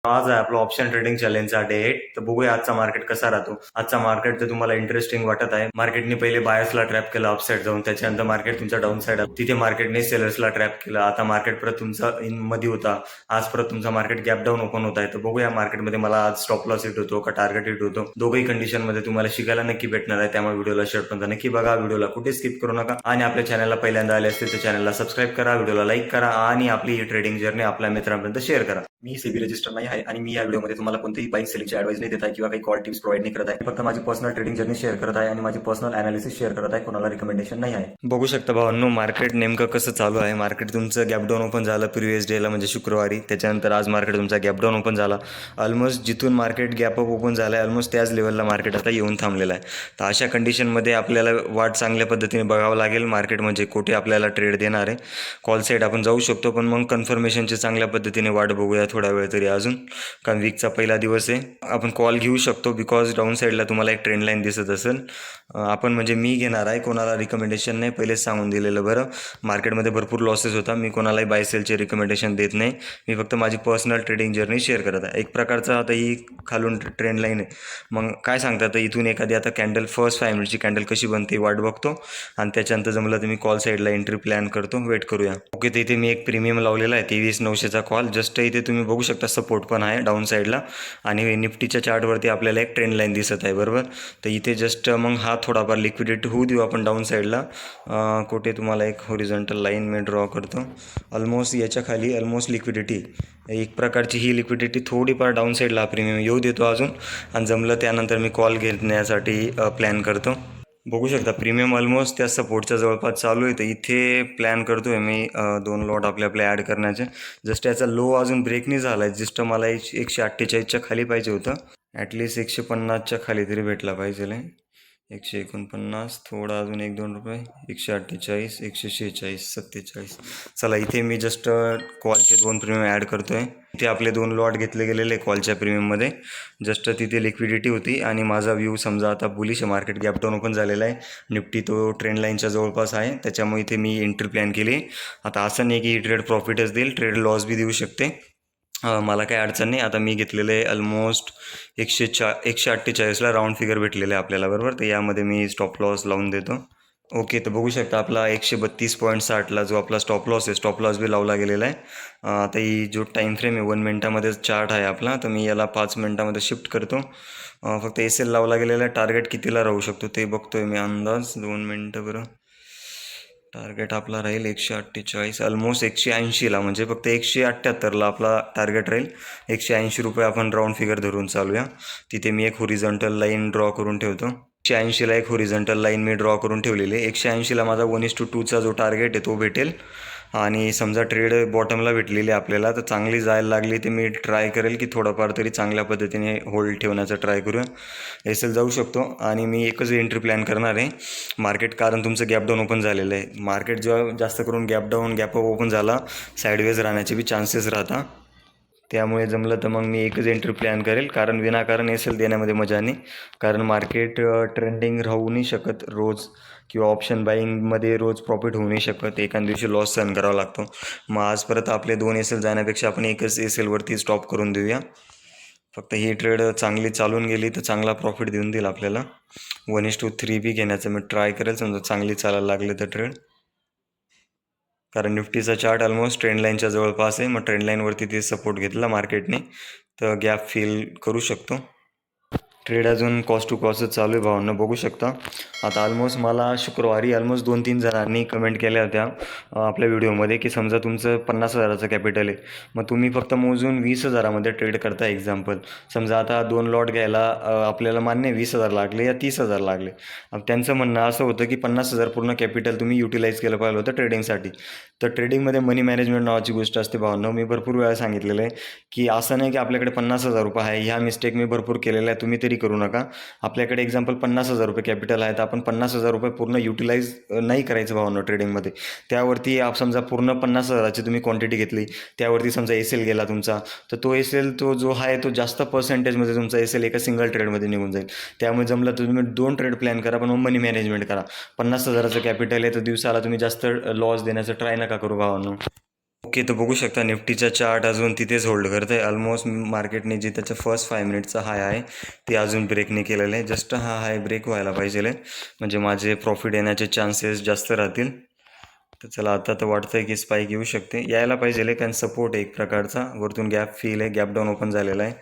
आज आहे आपला ऑप्शन ट्रेडिंग चॅलेंजचा डे 8. तर बघूया आजचा मार्केट कसा राहतो. आजचा मार्केट तर तुम्हाला इंटरेस्टिंग वाटत आहे. मार्केटने पहिले बायर्सला ट्रॅप केला अपसाईड जाऊन, त्याच्यानंतर मार्केट तुमचा डाऊन साईड तिथे मार्केटने सेलर्सला ट्रॅप केला. आता मार्केट परत तुमचा इन मध्ये होता. आज परत तुमचा मार्केट गॅप डाऊन ओपन होत आहे. तर बघूया मार्केटमध्ये मला आज स्टॉप लॉस हिट होतो का टार्गेट हिट होतो. दोघही कंडिशन मध्ये तुम्हाला शिकायला नक्की भेटणार आहे. त्यामुळे व्हिडिओला शेवटपर्यंत नक्की बघा. व्हिडिओला कुठे स्किप करू नका आणि आपल्या चॅनलला पहिल्यांदा आले असतील तर चॅनलला सबस्क्राईब करा, व्हिडिओला लाईक करा आणि आपली ही ट्रेडिंग जर्नी आपल्या मित्रांपर्यंत शेअर करा. मी सेबी रजिस्टर नाही आहे आणि मी या व्हिडिओमध्ये तुम्हाला कोणतीही बाईक सेलिंगची ऍडवाइस नाही देत आहे किंवा काही कॉल टिप्स प्रोव्हाइड नाही करत आहे. फक्त माझी पर्सनल ट्रेडिंग जर्नी शेअर करत आहे आणि माझी पर्सनल अनालिसिस शेअर करत आहे. कोणाला रिकमेंडेशन नाही आहे. बघू शकता भावांनो, मार्केट नेमकं कसं चालू आहे. मार्केट तुमचं गॅप डाऊन ओपन झालं प्रिव्हियस डेला म्हणजे शुक्रवारी. त्याच्यानंतर आज मार्केट तुमचा गॅप डाऊन ओपन झाला. ऑलमोस्ट जिथून मार्केट गॅप अप ओपन झालं आहे ऑलमोस्ट त्याच लेवलला मार्केट आता येऊन थांबलेलं आहे. तर अशा कंडिशनमध्ये आपल्याला वाट चांगल्या पद्धतीने बघावं लागेल. मार्केट म्हणजे कुठे आपल्याला ट्रेड देणार आहे. कॉल साईड आपण जाऊ शकतो, पण मग कन्फर्मेशनची चांगल्या पद्धतीने वाट बघूया थोडा वेळ तरी अजून, कारण वीकचा पहिला दिवस आहे. आपण कॉल घेऊ शकतो बिकॉज डाऊन साईडला तुम्हाला एक ट्रेंड लाईन दिसत असेल. आपण म्हणजे मी घेणार आहे, कोणाला रिकमेंडेशन नाही, पहिलेच सांगून दिलेलं बरं. मार्केटमध्ये भरपूर लॉसेस होता. मी कोणालाही बाय सेलचे रिकमेंडेशन देत नाही. मी फक्त माझी पर्सनल ट्रेडिंग जर्नी शेअर करत आहे. एक प्रकारचा आता ही खालून ट्रेंड लाईन आहे. मग काय सांगता, तर इथून एखादी आता कॅन्डल फर्स्ट 5 मिनिटची कॅन्डल कशी बनते वाट बघतो आणि त्याच्यानंतर जमलं तर मी कॉल साईडला एंट्री प्लॅन करतो. वेट करूया. ओके, तर इथे मी एक प्रीमियम लावलेला आहे 23,900चा कॉल. जस्ट इथे तुम्ही बघू शकता सपोर्ट पण आहे डाऊन साईडला आणि निफ्टीच्या चार्टवरती आपल्याला एक ट्रेंड लाईन दिसत आहे बरोबर. तर इथे जस्ट मग हा थोडाफार लिक्विडिटी होऊ देऊ आपण डाऊन साईडला. कुठे तुम्हाला एक हॉरिझॉन्टल लाईन मी ड्रॉ करतो. ऑलमोस्ट याच्या खाली ऑलमोस्ट लिक्विडिटी एक प्रकारची ही लिक्विडिटी थोडीफार डाऊन साईडला प्रीमियम येऊ देतो अजून, आणि जमलं त्यानंतर मी कॉल घेण्यासाठी प्लॅन करतो. बघू शकता प्रीमियम ऑलमोस्ट त्या सपोर्टच्या जवळपास चालू आहे. तर इथे प्लॅन करतो आहे मी 2 लॉट आपले ॲड करण्याचे. जस्ट याचा लो अजून ब्रेक नाही झाला आहे. जस्ट मला 148च्या खाली पाहिजे होतं. ॲटलिस्ट 150च्या खाली तरी भेटला पाहिजे. 149, थोडा अजून 1-2 रुपये, 148, 146, 47. चला इथे मी जस्ट कॉलचे 2 प्रीमियम ॲड करतो आहे. इथे आपले 2 लॉट घेतले गेलेले कॉलच्या प्रीमियममध्ये. जस्ट तिथे लिक्विडिटी होती आणि माझा व्ह्यू समजा आता bullish market gap down open झालेला आहे. निफ्टी तो ट्रेंड लाईनच्या जवळपास आहे, त्याच्यामुळे इथे मी एंट्री प्लॅन केली. आता असं नाही की ही ट्रेड प्रॉफिटच देईल, ट्रेड लॉस बी देऊ शकते. मला काही अडचण नाही. आता मी घेतलेले ऑलमोस्ट 148ला राऊंड फिगर भेटलेले आहे आपल्याला बरोबर. तर यामध्ये मी स्टॉप लॉस लावून देतो. ओके, तर बघू शकता आपला 132.60ला जो आपला स्टॉप लॉस आहे, स्टॉप लॉस बी लावला गेलेला आहे. आता ही जो टाईम फ्रेम आहे 1 मिनटामध्ये चार्ट आहे आपला, तर मी याला 5 मिनटामध्ये शिफ्ट करतो. फक्त एल लावला गेलेला आहे. टार्गेट कितीला राहू शकतो ते बघतोय मी अंदाज. 2 मिनटं बरं. टार्गेट आपला राहील 148, ऑलमोस्ट 180ला, म्हणजे फक्त 178ला आपला टार्गेट राहील. 180 रुपये आपण राऊंड फिगर धरून चालूया. तिथे मी एक हॉरिझॉन्टल लाईन ड्रॉ करून ठेवतो. 180ला एक हॉरिझॉन्टल लाईन मी ड्रॉ करून ठेवलेली आहे. 180ला माझा 1:2चा जो टार्गेट आहे तो भेटेल. आणि समजा ट्रेड बॉटमला भेटलेली आहे आपल्याला, तर चांगली जायला लागली ते मी ट्राय करेल की थोडंफार तरी चांगल्या पद्धतीने होल्ड ठेवण्याचा ट्राय करूया. एल जाऊ शकतो आणि मी एकच एंट्री प्लॅन करणार आहे मार्केट, कारण तुमचं गॅप डाऊन ओपन झालेलं आहे. मार्केट जेव्हा जास्त करून गॅप अप ओपन झाला साईडवेज राहण्याचे बी चान्सेस राहतात. त्यामुळे जमलं तर मग मी एकच एंट्री प्लॅन करेल, कारण विनाकारण एल देण्यामध्ये मजा नाही. कारण मार्केट ट्रेंडिंग राहू नाही शकत रोज, किंवा ऑप्शन बाईंगमध्ये रोज प्रॉफिट होऊ नाही शकत. एका दिवशी लॉस सहन करावा लागतो. मग आज परत आपले 2 एल जाण्यापेक्षा आपण एकच एलवरती स्टॉप करून देऊया. फक्त ही ट्रेड चांगली चालून गेली तर चांगला प्रॉफिट देऊन देईल आपल्याला. 1:3 बी घेण्याचं मी ट्राय करेल समजा चांगली चालायला लागले तर ट्रेड. कारण निफ्टीचा चार्ट ऑलमोस्ट ट्रेंड लाईनच्या जवळपास आहे. मग ट्रेंड लाईनवरती ते सपोर्ट घेतला मार्केटने, तर गॅप फिल करू शकतो. ट्रेड अजून कॉस्ट टू कॉस्टच चालू आहे भावांना, बघू शकता. आता ऑलमोस्ट मला शुक्रवारी ऑलमोस्ट 2-3 जणांनी कमेंट केल्या होत्या आपल्या व्हिडिओमध्ये की समजा तुमचं 50,000चं कॅपिटल आहे, मग तुम्ही फक्त मोजून 20,000मध्ये ट्रेड करता. एक्झाम्पल समजा आता 2 लॉट घ्यायला आपल्याला मान्य 20,000 लागले या 30,000 लागले. त्यांचं म्हणणं असं होतं की 50,000 पूर्ण कॅपिटल तुम्ही युटिलाइज केलं पाहिजे होतं ट्रेडिंगसाठी. तर ट्रेडिंगमध्ये मनी मॅनेजमेंट नावाची गोष्ट असते भावांनो. मी भरपूर वेळा सांगितलेलं आहे की असं नाही की आपल्याकडे 50,000 रुपये आहे. ह्या मिस्टेक मी भरपूर केलेल्या आहे, तुम्ही तरी करू नका. आपल्याकडे एक्झाम्पल 50,000 रुपये कॅपिटल आहे, तर आपण 50,000 रुपये पूर्ण युटिलाइज नाही करायचं भावांनो ट्रेडिंगमध्ये. त्यावरती समजा पूर्ण 50,000ची तुम्ही क्वांटिटी घेतली, त्यावरती समजा एल गेला तुमचा, तर तो एल तो जो आहे तो जास्त पर्सेंटेजमध्ये तुमचा एल एका सिंगल ट्रेडमध्ये निघून जाईल. त्यामुळे जमलं तर तुम्ही 2 ट्रेड प्लॅन करा, पण मग मनी मॅनेजमेंट करा. 50,000चं कॅपिटल आहे तर दिवसाला तुम्ही जास्त लॉस देण्याचं ट्राय नका करू भावांनो. ओके, तर बघू शकता निफ्टीचा चार्ट अजून तिथेच होल्ड करत आहे. ऑलमोस्ट मार्केटने जे त्याचं फर्स्ट 5 मिनिटचा हाय आहे ते अजून ब्रेक नाही केलेलं आहे. जस्ट हा हाय ब्रेक व्हायला पाहिजे, म्हणजे माझे प्रॉफिट येण्याचे चान्सेस जास्त राहतील. तर चला, आता तर वाटतंय की स्पाईक येऊ शकते, यायला पाहिजे, कारण सपोर्ट आहे एक प्रकारचा. वरतून गॅप फील आहे, गॅप डाऊन ओपन झालेला आहे.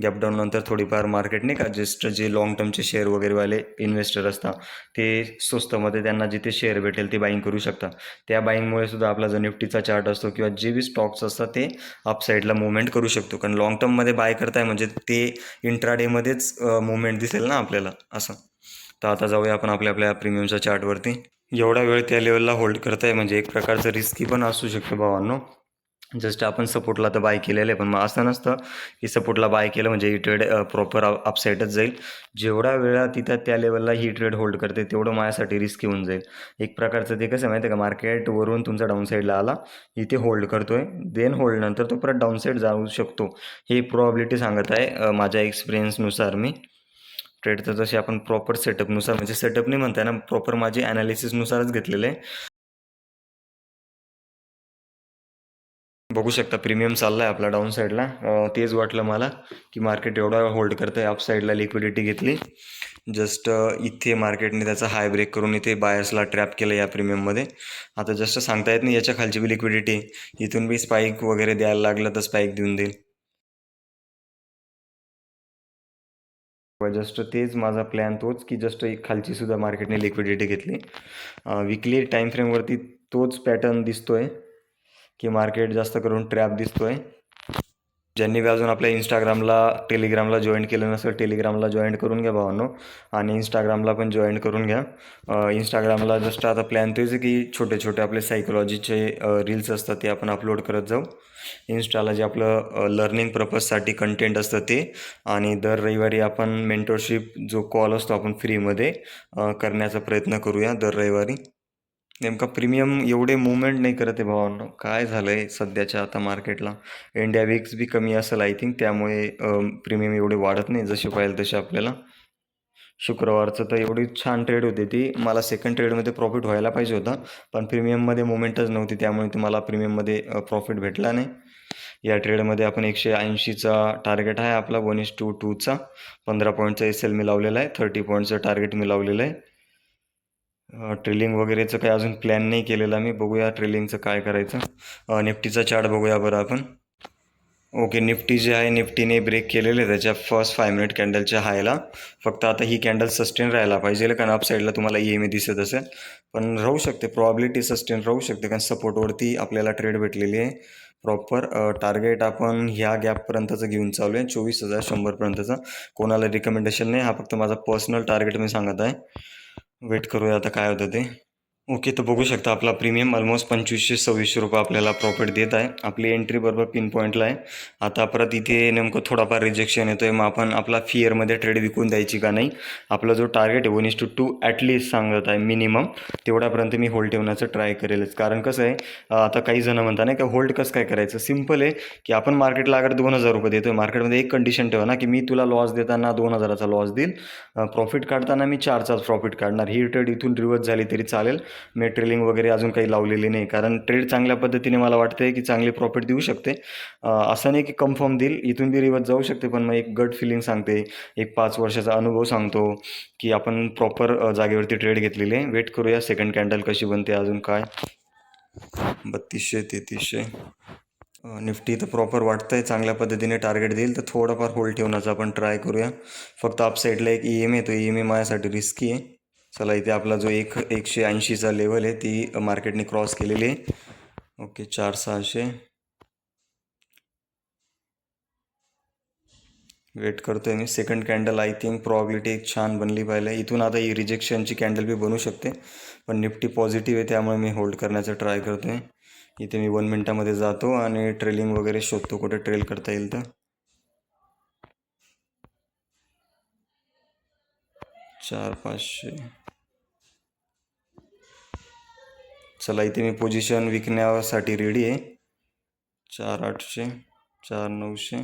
गॅप डाऊन नंतर थोडीफार मार्केट नाही का, जस्ट जे लॉंग टर्मचे शेअर वगैरेवाले इन्व्हेस्टर असतात ते स्वस्तमध्ये त्यांना जिथे शेअर भेटेल ते बाईंग करू शकतात. त्या बाईंगमुळे सुद्धा आपला जो निफ्टीचा चार्ट असतो किंवा जे बी स्टॉक्स असतात ते अपसाईडला मुवमेंट करू शकतो. कारण लॉंग टर्ममध्ये बाय करताय म्हणजे ते इंट्राडेमध्येच मुवमेंट दिसेल ना आपल्याला, असं. तर आता जाऊया आपण आपल्या प्रीमियमच्या चार्टवरती. एवढा वेळ त्या लेवलला होल्ड करताय म्हणजे एक प्रकारचं रिस्की पण असू शकतं भावांनो. जस्ट आपण सपोर्टला तर बाय केलेलं आहे, पण मग असं नसतं की सपोर्टला बाय केलं म्हणजे ही ट्रेड प्रॉपर अपसाईडच जाईल. जेवढा वेळा तिथं त्या लेवलला ही ट्रेड होल्ड करते तेवढं माझ्यासाठी रिस्की होऊन जाईल. एक प्रकारचं ते कसं माहिती आहे का, मार्केटवरून तुमचा डाऊन साईडला आला, इथे होल्ड करतोय, देन होल्ड नंतर तो परत डाऊन साईड जाऊ शकतो, ही प्रॉबिलिटी सांगत आहे माझ्या एक्सपिरियन्सनुसार. मी ट्रेड तर जसे आपण प्रॉपर सेटअपनुसार, म्हणजे सेटअप नाही म्हणताय ना, प्रॉपर माझी ॲनालिसिसनुसारच घेतलेलं आहे. बघू शकता प्रीमियम चालला आहे आपला डाऊन साईडला. तेच वाटलं मला की मार्केट एवढा होल्ड करतं आहे. अप साईडला लिक्विडिटी घेतली, जस्ट इथे मार्केटने त्याचा हाय ब्रेक करून इथे बायर्सला ट्रॅप केलं या प्रीमियममध्ये. आता जस्ट सांगता येत नाही, याच्या खालची बी लिक्विडिटी, इथून बी स्पाईक वगैरे द्यायला लागलं तर स्पाईक देऊन देईल. जस्ट तेच माझा प्लॅन तोच की जस्ट एक खालची सुद्धा मार्केटने लिक्विडिटी घेतली. विकली टाईम फ्रेमवरती तोच पॅटर्न दिसतोय की मार्केट जास्त करून ट्रॅप दिसतोय. ज्यांनी बी अजून आपल्या इंस्टाग्रामला टेलिग्रामला जॉईन केलं नसेल, टेलिग्रामला जॉईन करून घ्या भावांनो, आणि इंस्टाग्रामला पण जॉईन करून घ्या. इंस्टाग्रामला जस्ट आता प्लॅन तेच आहे की छोटे छोटे आपले सायकोलॉजीचे रील्स असतात ते आपण अपलोड करत जाऊ. इंस्टाला जे आपलं लर्निंग पर्पजसाठी कंटेंट असतं ते, आणि दर रविवारी आपण मेंटरशिप जो कॉल असतो आपण फ्रीमध्ये करण्याचा प्रयत्न करूया दर रविवारी. नेमका प्रीमियम एवढे मुवमेंट नाही करत आहे भावांनो, काय झालं आहे सध्याच्या आता मार्केटला. इंडिया विक्स बी कमी असेल आय थिंक, त्यामुळे प्रीमियम एवढे वाढत नाही जसे पाहिजे तसे आपल्याला. शुक्रवारचं तर एवढी छान ट्रेड होती ती, मला सेकंड ट्रेडमध्ये प्रॉफिट व्हायला पाहिजे होता, पण प्रीमियममध्ये मुवमेंटच नव्हती, त्यामुळे ते मला प्रीमियममध्ये प्रॉफिट भेटला नाही. या ट्रेडमध्ये आपण 180चा टार्गेट आहे आपला 1:2चा. 15 पॉईंटचा एस एल मी लावलेला आहे, 30 पॉईंटचं टार्गेट मी लावलेलं आहे. ट्रेलिंग वगैरेचं काही अजून प्लॅन नाही केलेला मी, बघूया ट्रेलिंगचं काय करायचं. निफ्टीचा चार्ट बघूया बरं आपण. ओके, निफ्टी जे आहे निफ्टीने ब्रेक केलेलं आहे त्याच्या फर्स्ट 5 मिनिट कॅन्डलच्या हायला. फक्त आता ही कॅन्डल सस्टेन राहायला पाहिजे, कारण अप साईडला तुम्हाला EMA दिसत असेल, पण राहू शकते, प्रॉबिलिटी सस्टेन राहू शकते, कारण सपोर्टवरती आपल्याला ट्रेड भेटलेली आहे प्रॉपर. टार्गेट आपण ह्या गॅपपर्यंतचं घेऊन चालू आहे, 24,100पर्यंतचा. कोणाला रिकमेंडेशन नाही, हा फक्त माझा पर्सनल टार्गेट मी सांगत आहे. वेट करूया आता काय होतं ते. ओके, तर बघू शकता आपला प्रीमियम ऑलमोस्ट 2526 रुपये आपल्याला प्रॉफिट देत आहे. आपली एंट्री बरोबर पिन पॉईंटला आहे. आता परत इथे नेमकं थोडाफार रिजेक्शन येतो आहे, मग आपण आपला फिअरमध्ये ट्रेड विकून द्यायची का नाही. आपला जो टार्गेट आहे 1:2 ॲटलिस्ट सांगत आहे मिनिमम, तेवढ्यापर्यंत मी होल्ड ठेवण्याचं ट्राय करेलच. कारण कसं आहे, आता काही जण म्हणतात नाही का होल्ड कसं काय करायचं. सिम्पल आहे की आपण मार्केटला अगर 2,000 रुपये देतो आहे, मार्केटमध्ये एक कंडिशन ठेवा ना की मी तुला लॉस देताना 2,000चा लॉस देईल, प्रॉफिट काढताना मी 4चाच प्रॉफिट काढणार. ही ट्रेड इथून रिव्हर्स झाली तरी चालेल, मी ट्रेलिंग वगैरे अजून काही लावलेली नाही, कारण ट्रेड चांगल्या पद्धतीने मला वाटतं आहे की चांगले प्रॉफिट देऊ शकते. असं नाही की कन्फर्म देईल, इथून बी रिवर्स जाऊ शकते, पण मग एक गट फिलिंग सांगते, एक 5 वर्षाचा अनुभव सांगतो की आपण प्रॉपर जागेवरती ट्रेड घेतलेली आहे. वेट करूया सेकंड कॅन्डल कशी बनते अजून काय. 3200-3300 निफ्टी तर प्रॉपर वाटतं आहे चांगल्या पद्धतीने टार्गेट देईल, तर थोडंफार होल्ड ठेवण्याचा आपण ट्राय करूया. फक्त अपसाईडला एक EMA, तो EMA माझ्यासाठी रिस्की आहे. चला, इथे आपला जो 180चा लेवल आहे ती मार्केटने क्रॉस केलेली आहे. ओके, 4600 वेट करतो आहे मी. Second candle I think probability एक छान बनली पाहिजे. इथून आता ही रिजेक्शनची कॅन्डल बी बनू शकते, पण निफ्टी पॉझिटिव्ह आहे त्यामुळे मी होल्ड करण्याचा ट्राय करतो आहे. इथे मी 1 मिनटामध्ये जातो आणि ट्रेलिंग वगैरे शोधतो कुठे ट्रेल करता येईल तर. 4500. चला, इथे मी पोझिशन विकण्यासाठी रेडी आहे. 4800, 4900.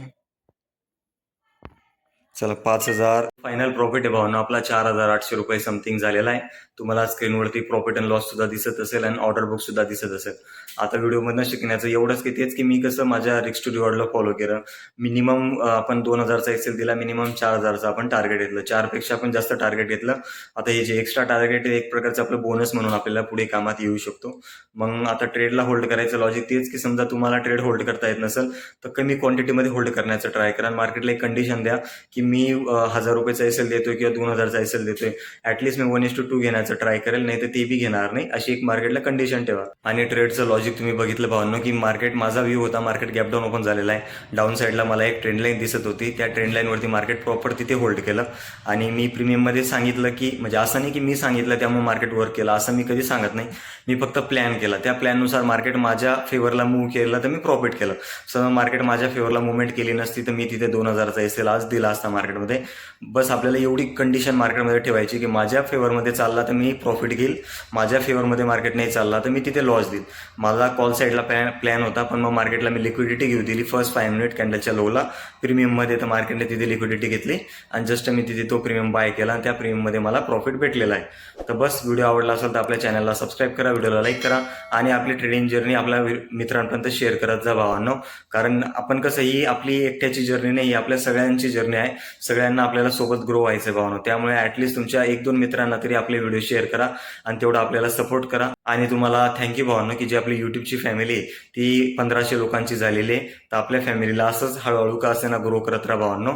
चला, 5000 फायनल प्रॉफिट आहे भावना आपला 4,800 रुपये समथिंग झालेला आहे. तुम्हाला स्क्रीनवरती प्रॉफिट अँड लॉस सुद्धा दिसत असेल आणि ऑर्डर बुक सुद्धा दिसत असेल. आता व्हिडिओमधनं शिकण्याचं एवढंच की तेच की मी कसं माझ्या रिक्स टू रिवॉर्डला फॉलो केलं. मिनिमम आपण 2,000चा एक्सेल दिला, मिनिमम 4,000चा आपण टार्गेट घेतलं. 4पेक्षा पण जास्त टार्गेट घेतलं. आता हे जे एक्स्ट्रा टार्गेट आहे एक प्रकारचं आपलं बोनस म्हणून आपल्याला पुढे कामात येऊ शकतो. मग आता ट्रेडला होल्ड करायचं लॉजिक तेच की समजा तुम्हाला ट्रेड होल्ड करता येत नसेल तर कमी क्वांटिटीमध्ये होल्ड करण्याचं ट्राय करा. मार्केटला एक कंडिशन द्या की मी 1,000 रुपयाचा एसएल देतोय किंवा 2,000चा एसएल देतोय, ऍटलीस्ट मी 1:2 घेण्याचं ट्राय करेल, नाही तर ते बी घेणार नाही, अशी एक मार्केटला कंडिशन ठेवा. आणि ट्रेडचं लॉजिक तुम्ही बघितलं भावांनो की मार्केट माझा व्ह्यू होता मार्केट गॅप डाऊन ओपन झालेला आहे. डाऊन साईडला मला एक ट्रेंड लाईन दिसत होती, त्या ट्रेंड लाईनवरती मार्केट प्रॉपर तिथे होल्ड केलं. आणि मी प्रीमियममध्ये सांगितलं की म्हणजे असं नाही की मी सांगितलं त्यामुळे मार्केट वर्क केलं, असं मी कधी सांगत नाही. मी फक्त प्लॅन केला, त्या प्लॅननुसार मार्केट माझ्या फेवरला मूव्ह केलं तर मी प्रॉफिट केलं. समजा मार्केट माझ्या फेवरला मुवमेंट केली नसती तर मी तिथे 2,000चा एसएल आज दिला असता मार्केटमध्ये. बस आपल्याला एवढी कंडिशन मार्केटमध्ये ठेवायची की माझ्या फेवरमध्ये चालला तर मी प्रॉफिट घेईल, माझ्या फेवरमध्ये मार्केट नाही चालला तर मी तिथे लॉस देईल. माझा कॉल साईडला प्लॅन होता, पण मग मार्केटला मी लिक्विडिटी घेऊ दिली फर्स्ट 5 मिनिट कॅन्डलच्या लोला प्रीमियममध्ये. तर मार्केटने तिथे लिक्विडिटी घेतली आणि जस्ट मी तिथे तो प्रीमियम बाय केला आणि त्या प्रीमियममध्ये मला प्रॉफिट भेटलेला आहे. तर बस व्हिडिओ आवडला असेल तर आपल्या चॅनलला सबस्क्राईब करा, व्हिडिओला लाईक करा आणि आपली ट्रेडिंग जर्नी आपल्या मित्रांपर्यंत शेअर करत जा भावांनो. कारण आपण कसं ही आपली एकट्याची जर्नी नाही, ही आपल्या सगळ्यांची जर्नी आहे. सगळ्यांना आपल्याला सोबत ग्रो व्हायचं भावनो. त्यामुळे ऍटलीस्ट तुमच्या 1-2 मित्रांना तरी आपले व्हिडिओ शेअर करा आणि तेवढं आपल्याला सपोर्ट करा. आणि तुम्हाला थँक्यू भावनो की जी आपली युट्यूबची फॅमिली आहे ती 1,500 लोकांची झालेली आहे. तर आपल्या फॅमिलीला असंच हळूहळू का असे ना ग्रो करत राहा भावांनो.